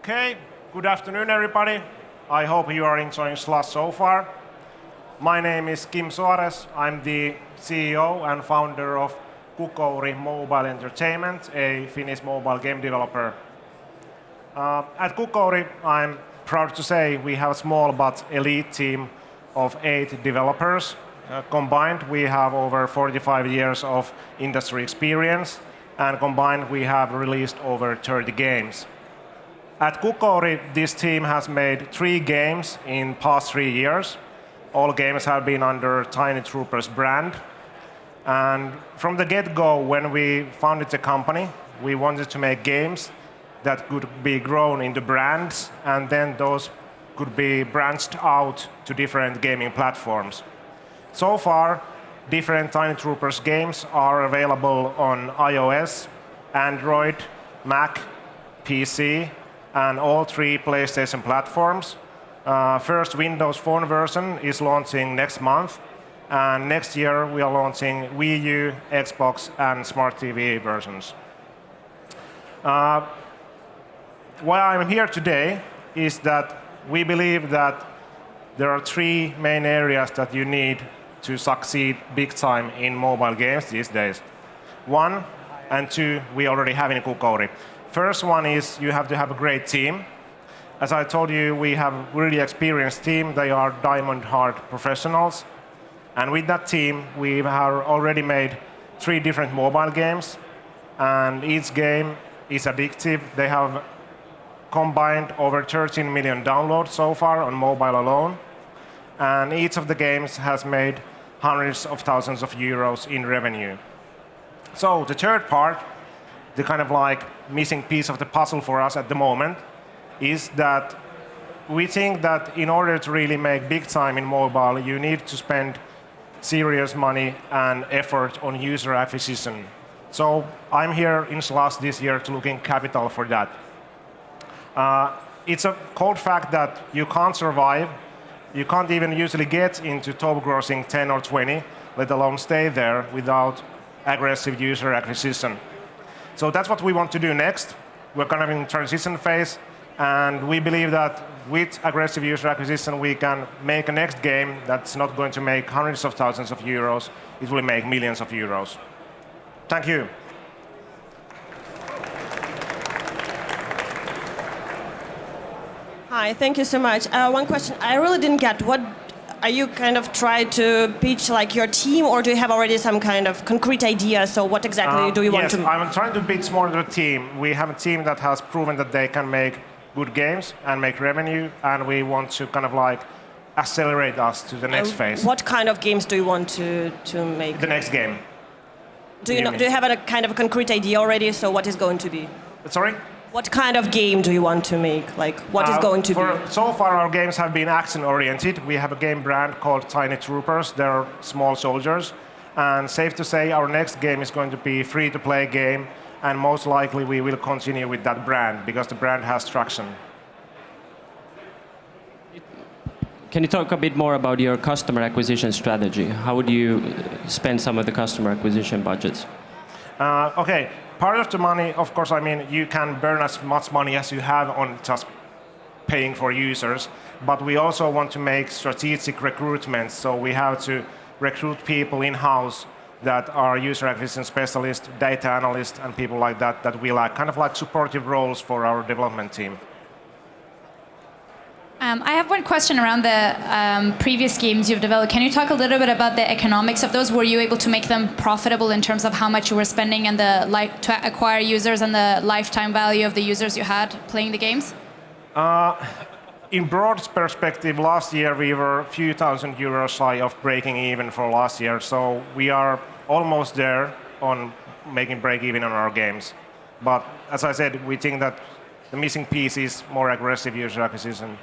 Okay, good afternoon everybody. I hope you are enjoying Slush so far. My name is Kim Soares. I'm the CEO and founder of Kokouri Mobile Entertainment, a Finnish mobile game developer. At Kokouri, I'm proud to say we have a small but elite team of 8 developers. Combined, we have over 45 years of industry experience, and combined, we have released over 30 games. At Kokouri, this team has made 3 games in past 3 years. All games have been under Tiny Troopers brand. And from the get-go, when we founded the company, we wanted to make games that could be grown into brands, and then those could be branched out to different gaming platforms. So far, different Tiny Troopers games are available on iOS, Android, Mac, PC, and all 3 PlayStation platforms. First Windows Phone version is launching next month, and next year we are launching Wii U, Xbox, and Smart TV versions. Why I'm here today is that we believe that there are 3 main areas that you need to succeed big time in mobile games these days. 1 and 2 we already have in Kokouri. First one is you have to have a great team. As I told you, we have a really experienced team. They are diamond hard professionals. And with that team, we have already made 3 different mobile games. And each game is addictive. They have combined over 13 million downloads so far on mobile alone. And each of the games has made hundreds of thousands of euros in revenue. So the third part, the kind of like missing piece of the puzzle for us at the moment, is that we think that in order to really make big time in mobile, you need to spend serious money and effort on user acquisition. So I'm here in Slush this year to look in capital for that. It's a cold fact that you can't survive, you can't even usually get into top grossing 10 or 20, let alone stay there without aggressive user acquisition. So that's what we want to do next. We're kind of in transition phase, and we believe that with aggressive user acquisition, we can make a next game that's not going to make hundreds of thousands of euros, it will make millions of euros. Thank you. Hi, thank you so much. One question I really didn't get. What are you kind of trying to pitch, like your team, or do you have already some kind of concrete idea? So what exactly do you want to? Yes, I'm trying to pitch more to the team. We have a team that has proven that they can make good games and make revenue, and we want to kind of like accelerate us to the next phase. What kind of games do you want to make? The next game. Do you have a kind of concrete idea already? So what is going to be? Sorry? What kind of game do you want to make? Like, what is going to be? So far, our games have been action-oriented. We have a game brand called Tiny Troopers. They're small soldiers. And safe to say, our next game is going to be a free-to-play game. And most likely, we will continue with that brand, because the brand has traction. Can you talk a bit more about your customer acquisition strategy? How would you spend some of the customer acquisition budgets? Okay. Part of the money, of course, I mean, you can burn as much money as you have on just paying for users, but we also want to make strategic recruitments, so we have to recruit people in-house that are user acquisition specialists, data analysts, and people like that, that we like, kind of like supportive roles for our development team. I have one question around the previous games you've developed. Can you talk a little bit about the economics of those? Were you able to make them profitable in terms of how much you were spending and to acquire users and the lifetime value of the users you had playing the games? In broad perspective, last year we were a few thousand euros shy of breaking even for last year, so we are almost there on making break even on our games. But as I said, we think that the missing piece is more aggressive user acquisition.